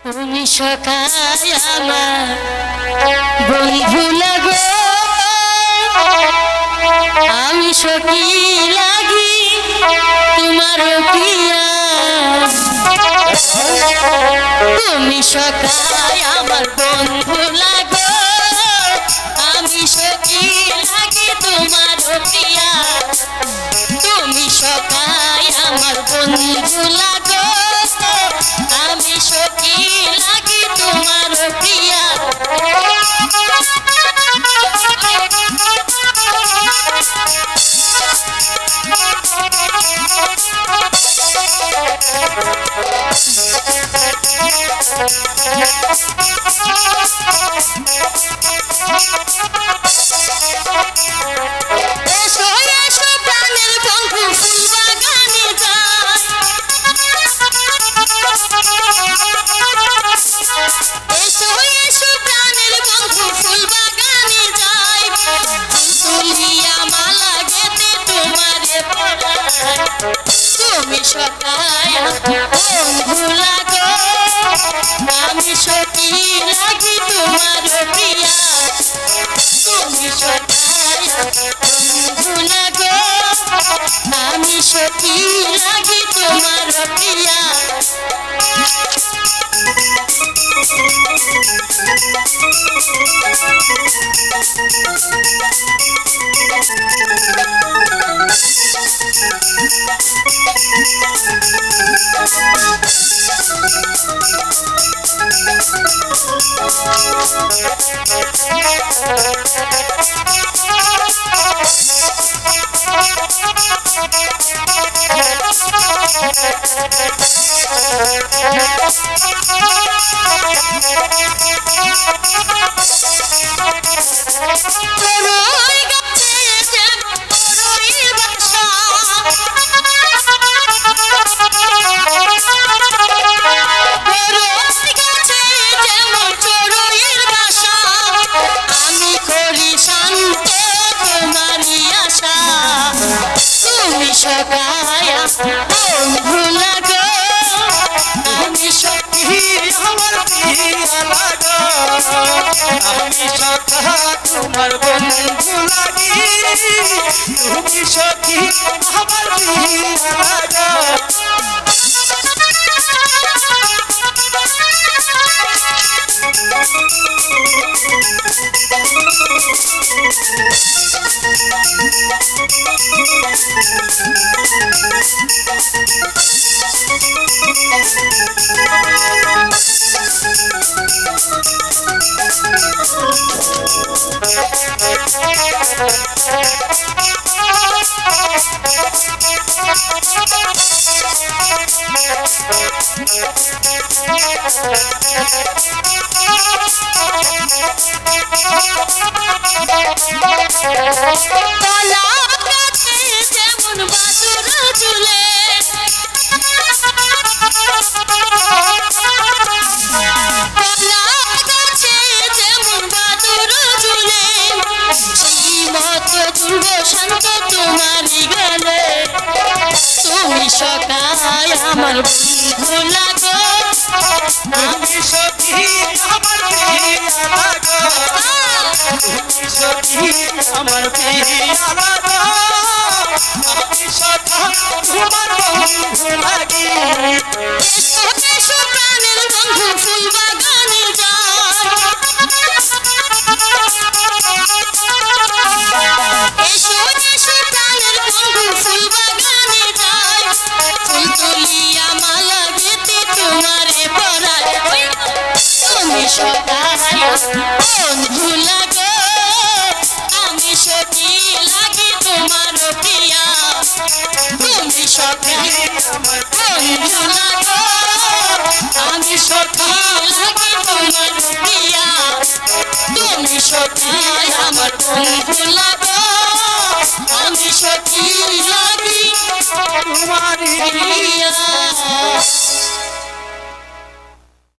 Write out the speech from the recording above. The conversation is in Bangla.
তুমি সখায় আমার বন্ধু লাগো, আমি সখী লাগি তোমার প্রিয়া। তুমি সখায় আমার বন্ধু লাগো, আমি সখী লাগি তোমার প্রিয়া। তুমি সখায় আমার বন্ধু লাগো, আমি সখী লাগি তোমার প্রিয়া। তুমি সখায় বন্ধু লাগো, আমি সখী লাগি তোমার প্রিয়া। তুমি সখায় বন্ধু লাগো, আমি সখী লাগি তোমার প্রিয়া। তুমি সখায় বন্ধু লাগো, আমি সখী আমার প্রিয়া লাগো। আমি সখায় তোমার বন্ধু লাগি, তুমি সখী আমার প্রিয়া লাগো। যেমন বাদুর ঝুলে, যেমন বাদুর ঝুলে, সেই মতো ঝুলবো শান্ত তোমারই গেলে। তুমি সখায় আমার বন্ধু লাগো, আমি সখী আমার প্রিয়া লাগো। তুমি সখী আমার প্রিয়া লাগো, আমি সখায় তোমার বন্ধু লাগি। এসো এসো প্রাণের বন্ধু ফুল বাগানে যাই, এসো এসো প্রাণের বন্ধু ফুল বাগানে যাই। ফুল তুলিয়া মালা গেতে তোমারে পরাই। তুমি সখায় বন্ধু লাগো, আমি সখী লাগি তোমার প্রিয়া। তুমি সখায় আমার বন্ধু লাগো, আমি সখী লাগি তোমার প্রিয়া। তুমি সখায় আমার বন্ধু লাগো, আমি সখী লাগি তোমার প্রিয়া।